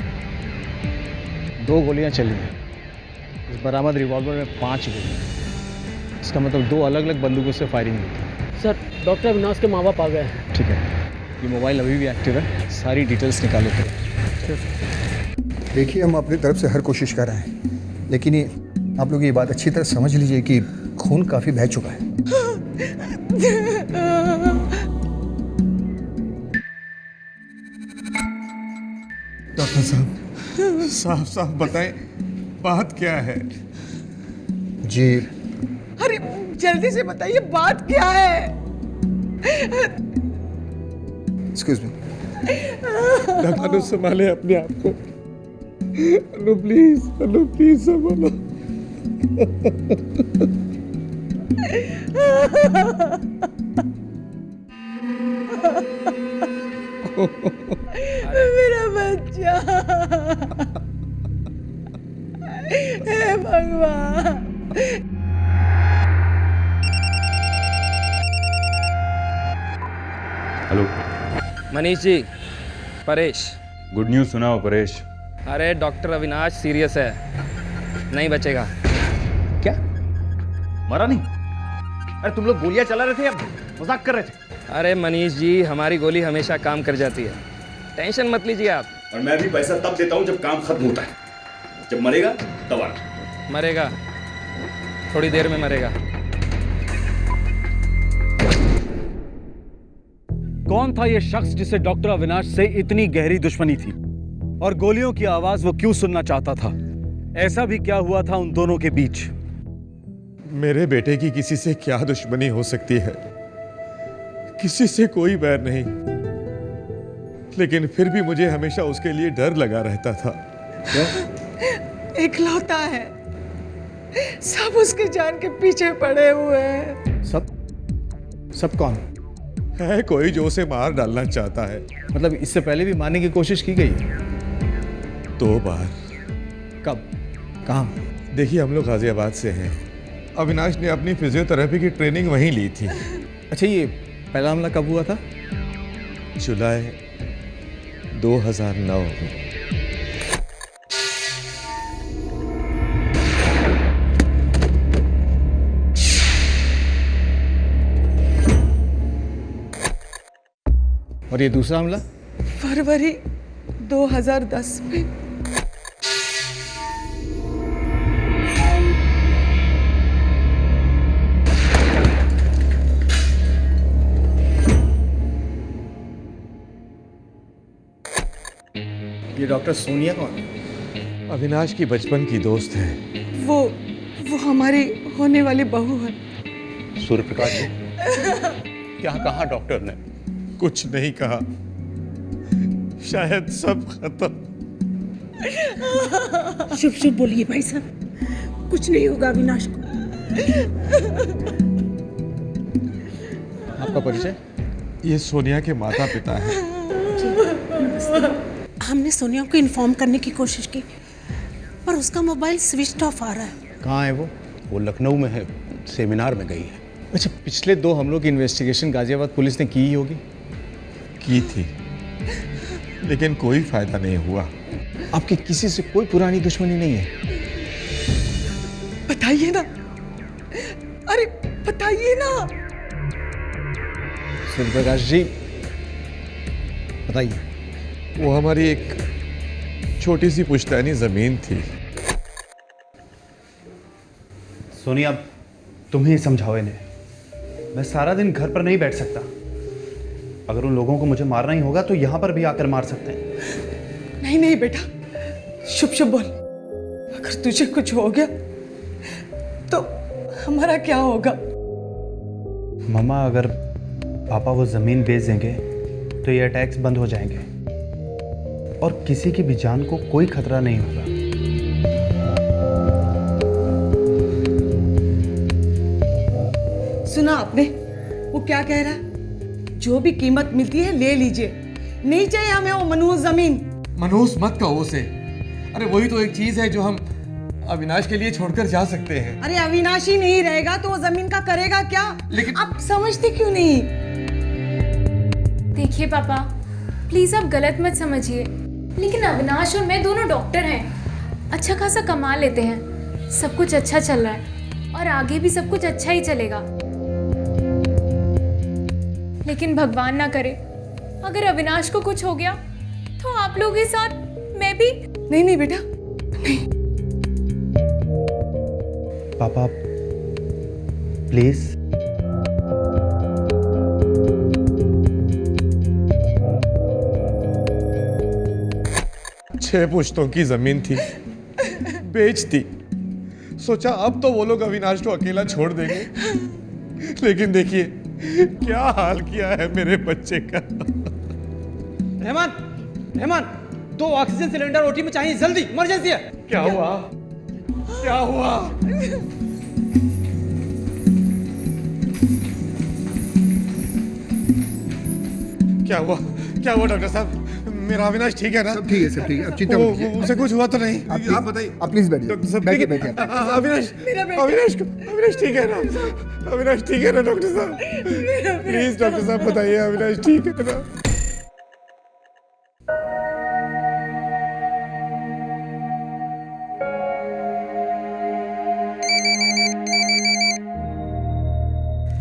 2 गोलियां चली हैं। इस बरामद रिवॉल्वर में 5 गोलियां। इसका मतलब 2 अलग अलग बंदूकों से फायरिंग हुई थी। सर डॉक्टर अविनाश के माँ बाप आ गए हैं। ठीक है, ये मोबाइल अभी भी एक्टिव है, सारी डिटेल्स निकालो तो। देखिए हम अपनी तरफ से हर कोशिश कर रहे हैं, लेकिन ये आप लोग ये बात अच्छी तरह समझ लीजिए कि खून काफ़ी बह चुका है। डॉक्टर साहब, साफ साफ बताएं बात क्या है? जी अरे जल्दी से बताइए बात क्या है? Excuse me. अनु संभाले अपने आप को। अनु प्लीज संभालो। मेरा बच्चा, हे भगवान। Hello Manish ji, Paresh. Good news सुनाओ परेश। अरे डॉक्टर अविनाश सीरियस है, नहीं बचेगा। क्या? मरा नहीं? अरे तुम लोग गोलियां चला रहे थे या मजाक कर रहे थे? अरे मनीष जी, हमारी गोली हमेशा काम कर जाती है, टेंशन मत लीजिए आप। और मैं भी पैसा तब देता हूँ जब काम खत्म होता है, जब मरेगा तब आना। मरेगा, थोड़ी देर में मरेगा। कौन था ये शख्स जिसे डॉक्टर अविनाश से इतनी गहरी दुश्मनी थी, और गोलियों की आवाज वो क्यों सुनना चाहता था? ऐसा भी क्या हुआ था उन दोनों के बीच? मेरे बेटे की किसी से क्या दुश्मनी हो सकती है? किसी से कोई बैर नहीं, लेकिन फिर भी मुझे हमेशा उसके लिए डर लगा रहता था। इकलौता है, सब उसके जान के पीछे पड़े हुए हैं। सब कौन है? कोई जो उसे मार डालना चाहता है। मतलब इससे पहले भी मारने की कोशिश की गई? 2 बार। कब? कहाँ? देखिए हम लोग गाजियाबाद से हैं। अविनाश ने अपनी फिजियोथेरेपी की ट्रेनिंग वहीं ली थी। अच्छा, ये पहला हमला कब हुआ था? जुलाई 2009 में। और ये दूसरा हमला? फरवरी 2010 में। ये डॉक्टर सोनिया कौन है? अविनाश की बचपन की दोस्त है। वो हमारी होने वाली बहू है। सूर्य प्रकाश जी, क्या कहा डॉक्टर ने? कुछ नहीं कहा, शायद सब खत्म। शुभ शुभ बोलिए भाई साहब, कुछ नहीं होगा अविनाश को। आपका परिचय? ये सोनिया के माता पिता हैं। हमने सोनिया को इन्फॉर्म करने की कोशिश की, पर उसका मोबाइल स्विच ऑफ आ रहा है। कहाँ है वो? वो लखनऊ में है, सेमिनार में गई है। अच्छा, पिछले 2 हमलों की इन्वेस्टिगेशन गाजियाबाद पुलिस ने की ही होगी। की थी, लेकिन कोई फायदा नहीं हुआ। आपकी किसी से कोई पुरानी दुश्मनी नहीं है? बताइए ना, अरे बताइए ना। सूर्यप्रकाश जी बताइए। वो हमारी एक छोटी सी पुश्तैनी जमीन थी। सोनी अब तुम ही समझाओ इन्हें। मैं सारा दिन घर पर नहीं बैठ सकता। अगर उन लोगों को मुझे मारना ही होगा तो यहाँ पर भी आकर मार सकते हैं। नहीं नहीं बेटा, शुभ शुभ बोल। अगर तुझे कुछ हो गया तो हमारा क्या होगा? मम्मा, अगर पापा वो ज़मीन बेच देंगे तो ये अटैक्स बंद हो जाएंगे और किसी की भी जान को कोई खतरा नहीं होगा। सुना आपने वो क्या कह रहा है? जो भी कीमत मिलती है ले लीजिए, नहीं चाहिए हमें वो मनहूस जमीन। मनहूस मत कहो उसे। अरे वही तो एक चीज है जो हम अविनाश के लिए छोड़कर जा सकते हैं। अरे अविनाशी नहीं रहेगा तो वो जमीन का करेगा क्या? लेकिन आप समझते क्यों नहीं? देखिए पापा, प्लीज आप गलत मत समझिए, लेकिन अविनाश और मैं दोनों डॉक्टर हैं, अच्छा खासा कमा लेते हैं, सब कुछ अच्छा चल रहा है और आगे भी सब कुछ अच्छा ही चलेगा। लेकिन भगवान ना करे अगर अविनाश को कुछ हो गया तो आप लोगों के साथ मैं भी। नहीं नहीं बेटा, नहीं। पापा प्लीज। छह पुश्तों की जमीन थी, बेच दी। सोचा अब तो वो लोग अविनाश को अकेला छोड़ देंगे, लेकिन देखिए क्या हाल किया है मेरे बच्चे का। Rahman, Rahman, 2 oxygen cylinder OT में चाहिए, जल्दी, इमरजेंसी है। क्या हुआ? क्या हुआ? क्या हुआ? क्या हुआ डॉक्टर साहब? मेरा अविनाश ठीक है ना? सब ठीक है, सब ठीक है। अब चिंता मत कीजिए। उसे कुछ हुआ तो नहीं? आप बताइए। आप प्लीज बैठिए। डॉक्टर साहब बैठिए, ठीक है? बैठिए। अविनाश ठीक है ना? अविनाश ठीक है ना डॉक्टर साहब? प्लीज डॉक्टर साहब बताइए, अविनाश ठीक है ना?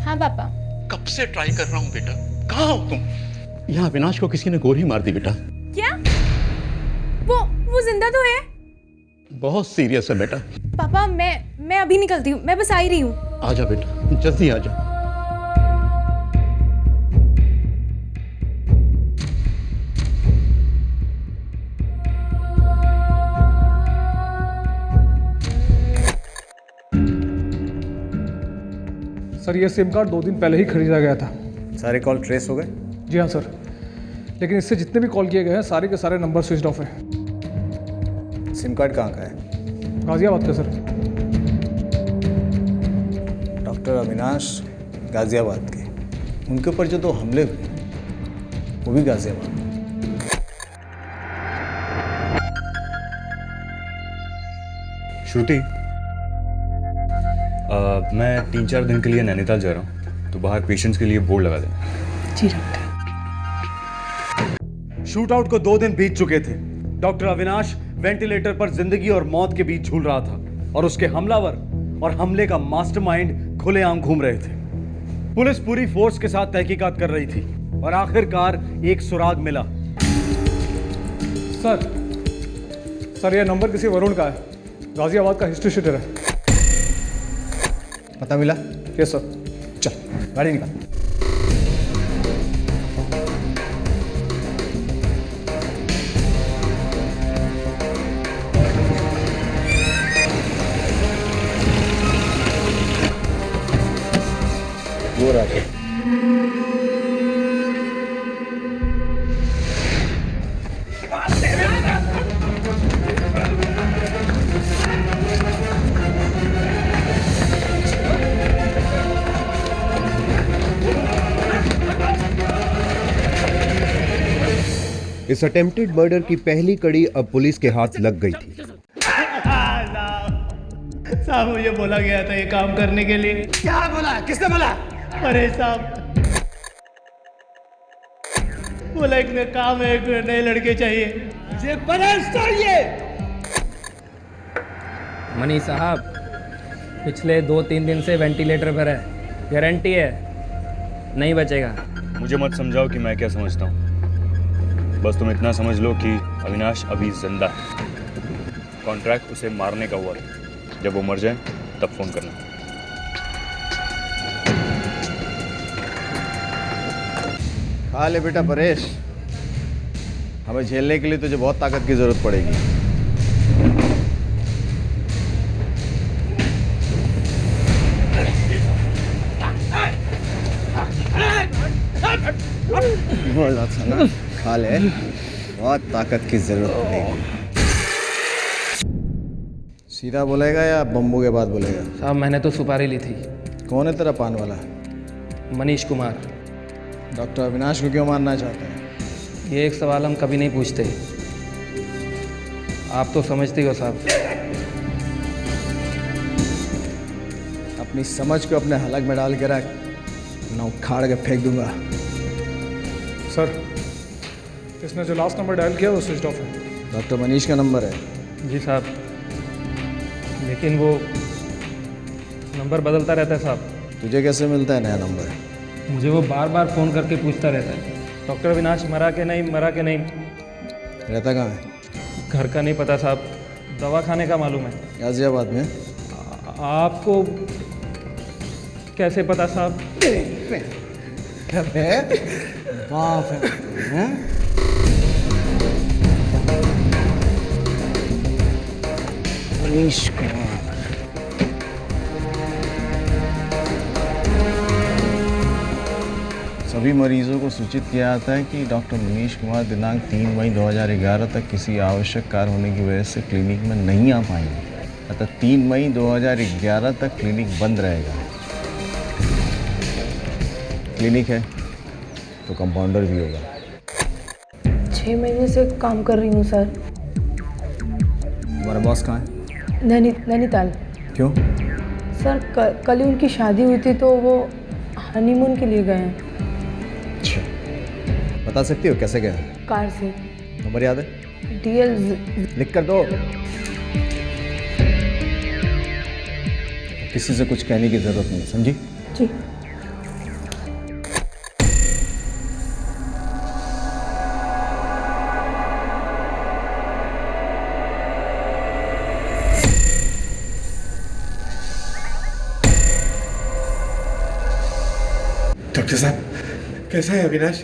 हाँ पापा। कब से ट्राई कर रहा हूँ बेटा, कहाँ हो तुम? यहाँ अविनाश को किसी ने गोली मार दी बेटा। क्या? वो जिंदा तो है? बहुत सीरियस है बेटा। पापा मैं अभी निकलती हूँ, मैं बस आ ही रही हूँ। आजा बेटा, जल्दी आजा। सर ये सिम कार्ड 2 दिन पहले ही खरीदा गया था। सारे कॉल ट्रेस हो गए? जी हाँ सर, लेकिन इससे जितने भी कॉल किए गए हैं सारे के सारे नंबर स्विच ऑफ है। सिम कार्ड कहाँ का है? गाजियाबाद का सर। डॉक्टर अविनाश गाजियाबाद के, उनके ऊपर जो 2 हमले हुए वो भी गाजियाबाद। श्रुति, मैं 3-4 दिन के लिए नैनीताल जा रहा हूँ, तो बाहर पेशेंट्स के लिए बोर्ड लगा देना। जी डॉक्टर। शूट आउट को 2 दिन बीत चुके थे। डॉक्टर अविनाश वेंटिलेटर पर जिंदगी और मौत के बीच झूल रहा था और उसके हमलावर और हमले का मास्टरमाइंड खुलेआम घूम रहे थे। पुलिस पूरी फोर्स के साथ तहकीकात कर रही थी और आखिरकार एक सुराग मिला। सर यह नंबर किसी वरुण का है, गाजियाबाद का हिस्ट्री शीटर है। पता मिला? Yes sir. चल गाड़ी निकाल। वो रहा। इस अटेम्प्टेड मर्डर की पहली कड़ी अब पुलिस के हाथ लग गई थी। साहब मुझे बोला गया था ये काम करने के लिए। क्या बोला? किसने बोला? अरे साहब बोला एक में काम है, एक नए लड़के चाहिए। मुझे बनारस चाहिए। मनीष साहब पिछले 2-3 दिन से वेंटिलेटर पर है, गारंटी है नहीं बचेगा। मुझे मत समझाओ कि मैं क्या समझता हूँ, बस तुम इतना समझ लो कि अविनाश अभी जिंदा है। कॉन्ट्रैक्ट उसे मारने का हुआ था, जब वो मर जाए तब फोन करना। खा ले बेटा परेश, हमें झेलने के लिए तुझे बहुत ताकत की जरूरत पड़ेगी। बोला था ना, खा ले, बहुत ताकत की जरूरत पड़ेगी। सीधा बोलेगा या बम्बू के बाद बोलेगा? साहब मैंने तो सुपारी ली थी। कौन है तेरा पान वाला? मनीष कुमार। डॉक्टर अविनाश को क्यों मारना चाहते हैं? ये एक सवाल हम कभी नहीं पूछते, आप तो समझते हो साहब। अपनी समझ को अपने हलक में डाल के रख, ना उखाड़ के फेंक दूंगा। सर, इसने जो लास्ट नंबर डायल किया वो स्विच ऑफ है। डॉक्टर मनीष का नंबर है? जी साहब, लेकिन वो नंबर बदलता रहता है साहब। तुझे कैसे मिलता है नया नंबर? मुझे वो बार बार फ़ोन करके पूछता रहता है, डॉक्टर अविनाश मरा के नहीं, मरा के नहीं। रहता कहाँ है? घर का नहीं पता साहब, दवा खाने का मालूम है। गाजियाबाद में? आपको कैसे पता साहब? बाप है। मनीष कुमार। सभी मरीजों को सूचित किया जाता है कि डॉक्टर मनीष कुमार दिनांक 3 मई 2011 तक किसी आवश्यक कार्य होने की वजह से क्लिनिक में नहीं आ पाएंगे। अतः 3 मई 2011 तक क्लिनिक बंद रहेगा। क्लिनिक है तो कंपाउंडर भी होगा। 6 महीने से काम कर रही हूँ सर। तुम्हारा बॉस कहाँ है? नैनीताल। क्यों? सर कल ही उनकी शादी हुई थी तो वो हनीमून के लिए गए हैं। अच्छा, बता सकती हो कैसे गए? कार से। नंबर याद है? DL। लिख कर दो। किसी से कुछ कहने की जरूरत नहीं, समझी? जी। डॉक्टर साहब, कैसा है अविनाश?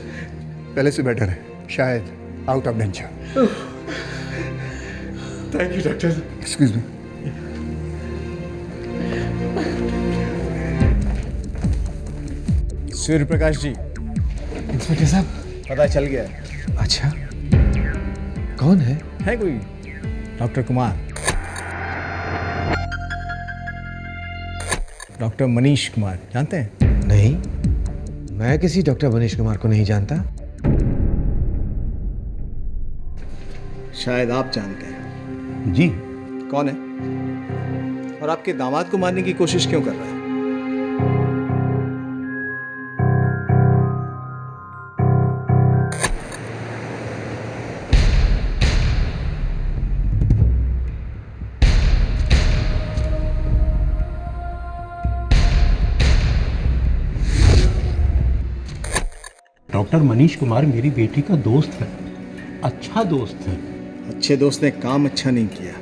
पहले से बेटर है, शायद out of danger. Thank you doctor. Excuse me. Surya Prakash ji. Inspector साहब, पता चल गया। अच्छा, कौन है? है कोई? डॉक्टर कुमार, डॉक्टर मनीष कुमार, जानते हैं? नहीं, मैं किसी डॉक्टर मनीष कुमार को नहीं जानता। शायद आप जानते हैं। जी। कौन है? और आपके दामाद को मारने की कोशिश क्यों कर रहा है? डॉक्टर मनीष कुमार मेरी बेटी का दोस्त है, अच्छा दोस्त है। अच्छे दोस्त ने काम अच्छा नहीं किया।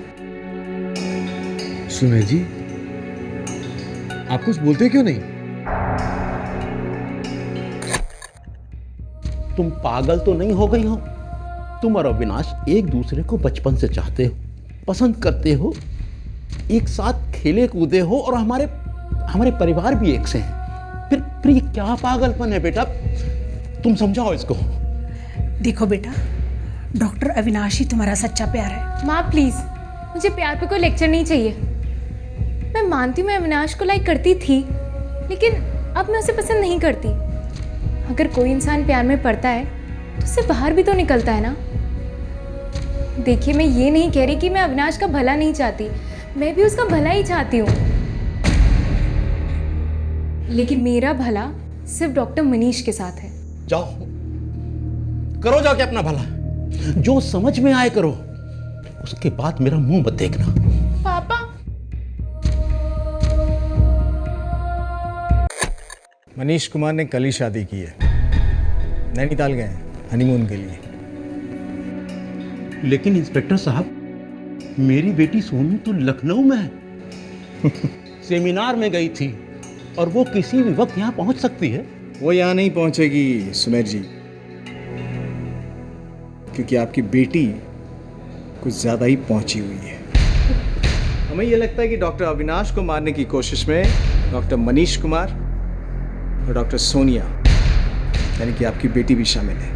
सुमेर जी, आप कुछ बोलते क्यों नहीं? तुम पागल तो नहीं हो गई हो? तुम और अविनाश एक दूसरे को बचपन से चाहते हो, पसंद करते हो, एक साथ खेले कूदे हो और हमारे परिवार भी एक से हैं। फिर ये क्या पागलपन है बेटा? तुम समझाओ इसको। देखो बेटा, डॉक्टर अविनाश ही तुम्हारा सच्चा प्यार है। माँ प्लीज, मुझे प्यार पे कोई लेक्चर नहीं चाहिए। मैं मानती हूँ मैं अविनाश को लाइक करती थी, लेकिन अब मैं उसे पसंद नहीं करती। अगर कोई इंसान प्यार में पड़ता है तो उससे बाहर भी तो निकलता है ना। देखिए, मैं ये नहीं कह रही कि मैं अविनाश का भला नहीं चाहती, मैं भी उसका भला ही चाहती हूँ, लेकिन मेरा भला सिर्फ डॉक्टर मनीष के साथ है। जाओ, करो जाके अपना भला, जो समझ में आए करो, उसके बाद मेरा मुंह मत देखना। पापा, मनीष कुमार ने कल ही शादी की है, नैनीताल गए हैं हनीमून के लिए। लेकिन इंस्पेक्टर साहब, मेरी बेटी सोनू तो लखनऊ में है। सेमिनार में गई थी और वो किसी भी वक्त यहाँ पहुँच सकती है। वो यहाँ नहीं पहुँचेगी सुमेर जी, क्योंकि आपकी बेटी कुछ ज़्यादा ही पहुँची हुई है। हमें ये लगता है कि डॉक्टर अविनाश को मारने की कोशिश में डॉक्टर मनीष कुमार और डॉक्टर सोनिया यानी कि आपकी बेटी भी शामिल है।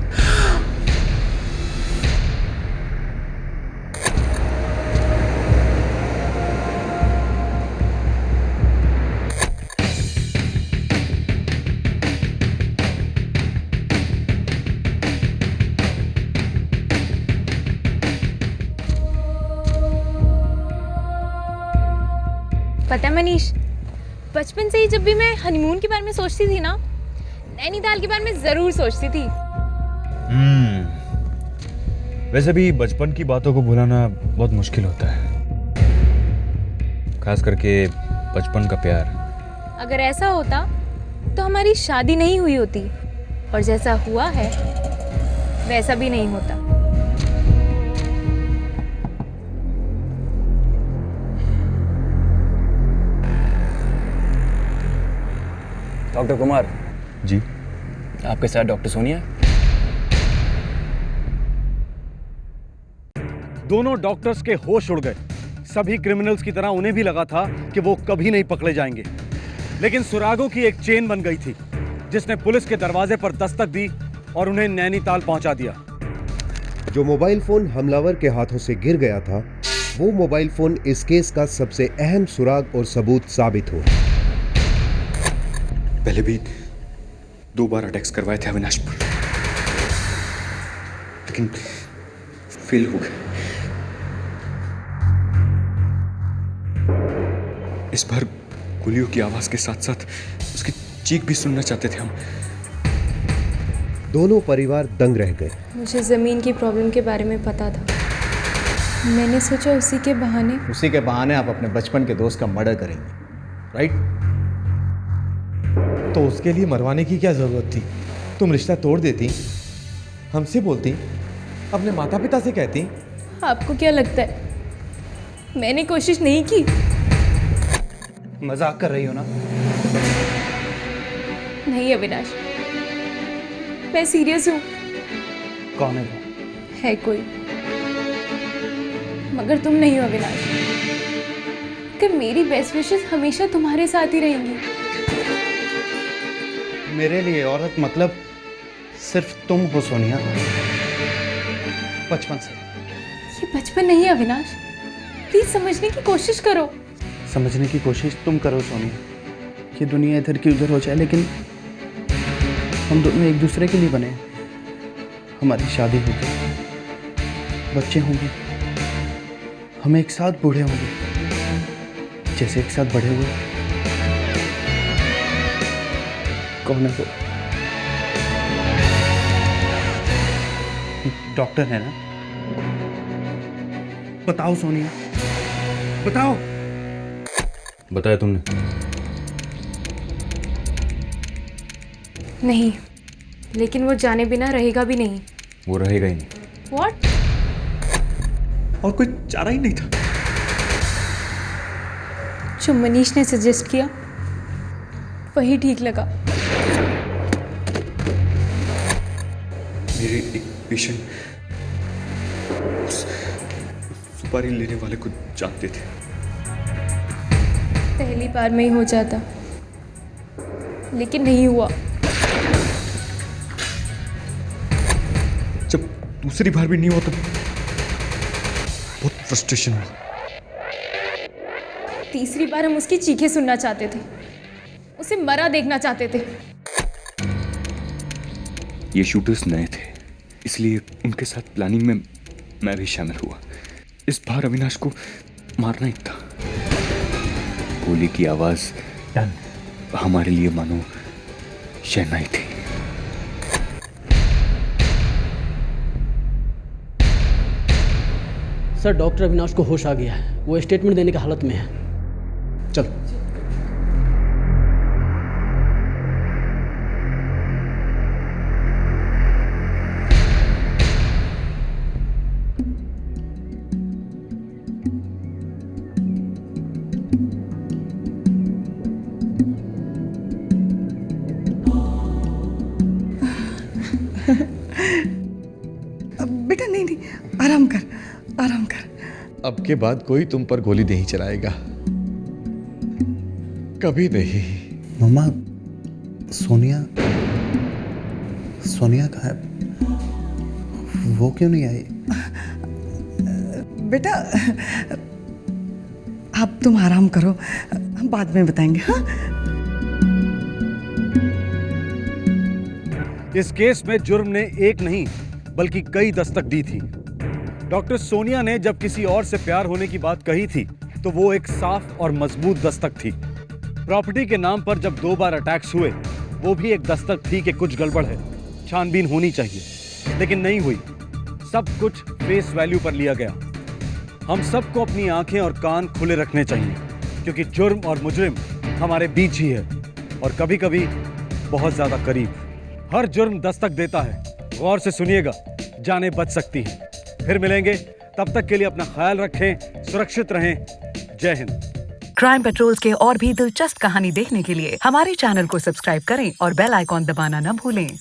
पता है मनीष, बचपन से ही जब भी मैं हनीमून के बारे में सोचती थी ना, नैनीताल के बारे में जरूर सोचती थी। वैसे भी बचपन की बातों को भुलाना बहुत मुश्किल होता है, खास करके बचपन का प्यार। अगर ऐसा होता तो हमारी शादी नहीं हुई होती, और जैसा हुआ है वैसा भी नहीं होता। डॉक्टर कुमार जी, आपके साथ डॉक्टर सोनिया। दोनों डॉक्टर्स के होश उड़ गए। सभी क्रिमिनल्स की तरह उन्हें भी लगा था कि वो कभी नहीं पकड़े जाएंगे, लेकिन सुरागों की एक चेन बन गई थी जिसने पुलिस के दरवाजे पर दस्तक दी और उन्हें नैनीताल पहुंचा दिया। जो मोबाइल फोन हमलावर के हाथों से गिर गया था, वो मोबाइल फोन इस केस का सबसे अहम सुराग और सबूत साबित हुआ। पहले भी 2 बार अटैक्स करवाए थे अविनाश पर, लेकिन फेल हो गए। इस बार गोलियों की आवाज के साथ साथ उसकी चीख भी सुनना चाहते थे हम। दोनों परिवार दंग रह गए। मुझे जमीन की प्रॉब्लम के बारे में पता था। मैंने सोचा उसी के बहाने आप अपने बचपन के दोस्त का मर्डर करेंगे, राइट? तो उसके लिए मरवाने की क्या जरूरत थी? तुम रिश्ता तोड़ देती, हमसे बोलती, अपने माता पिता से कहती। आपको क्या लगता है मैंने कोशिश नहीं की? मजाक कर रही हो ना? नहीं अविनाश, मैं सीरियस हूँ। कौन है वो? है कोई, मगर तुम नहीं हो अविनाश। कि मेरी बेस्ट विशेस हमेशा तुम्हारे साथ ही रहेंगी। मेरे लिए औरत मतलब सिर्फ तुम हो सोनिया, बचपन से। ये बचपन नहीं है अविनाश, प्लीज समझने की कोशिश करो। समझने की कोशिश तुम करो सोनिया। ये दुनिया इधर की उधर हो जाए, लेकिन हम दोनों एक दूसरे के लिए बने हैं। हमारी शादी होगी, बच्चे होंगे, हम एक साथ बूढ़े होंगे, जैसे एक साथ बड़े हुए। कौन है वो? डॉक्टर है ना? बताओ सोनिया, बताओ। बताया तुमने? नहीं, लेकिन वो जाने बिना रहेगा भी नहीं। वो रहेगा ही नहीं। What? और कोई चारा ही नहीं था। जो मनीष ने सजेस्ट किया वही ठीक लगा। मेरे एक पेशेंट सुपारी लेने वाले को जानते थे। पहली बार में ही हो जाता, लेकिन नहीं हुआ। जब दूसरी बार भी नहीं हुआ तो बहुत फ्रस्ट्रेशन हुआ। तीसरी बार हम उसकी चीखें सुनना चाहते थे, उसे मरा देखना चाहते थे। ये शूटर्स नए थे, इसलिए उनके साथ प्लानिंग में मैं भी शामिल हुआ। इस बार अविनाश को मारना ही था। गोली की आवाज हमारे लिए मानो शहनाई थी। सर, डॉक्टर अविनाश को होश आ गया है, वो स्टेटमेंट देने की हालत में है। चलो। अब के बाद कोई तुम पर गोली नहीं चलाएगा, कभी नहीं। मम्मा, सोनिया कहाँ है? वो क्यों नहीं आई? बेटा अब तुम आराम करो, हम बाद में बताएंगे। हाँ, इस केस में जुर्म ने एक नहीं बल्कि कई दस्तक दी थी। डॉक्टर सोनिया ने जब किसी और से प्यार होने की बात कही थी तो वो एक साफ और मजबूत दस्तक थी। प्रॉपर्टी के नाम पर जब 2 बार अटैक्स हुए वो भी एक दस्तक थी कि कुछ गड़बड़ है, छानबीन होनी चाहिए, लेकिन नहीं हुई। सब कुछ फेस वैल्यू पर लिया गया। हम सबको अपनी आंखें और कान खुले रखने चाहिए क्योंकि जुर्म और मुजरिम हमारे बीच ही है और कभी कभी बहुत ज्यादा करीब। हर जुर्म दस्तक देता है, गौर से सुनिएगा, जानें बच सकती हैं। फिर मिलेंगे, तब तक के लिए अपना ख्याल रखें, सुरक्षित रहें। जय हिंद। क्राइम पेट्रोल के और भी दिलचस्प कहानी देखने के लिए हमारे चैनल को सब्सक्राइब करें और बेल आइकॉन दबाना न भूलें।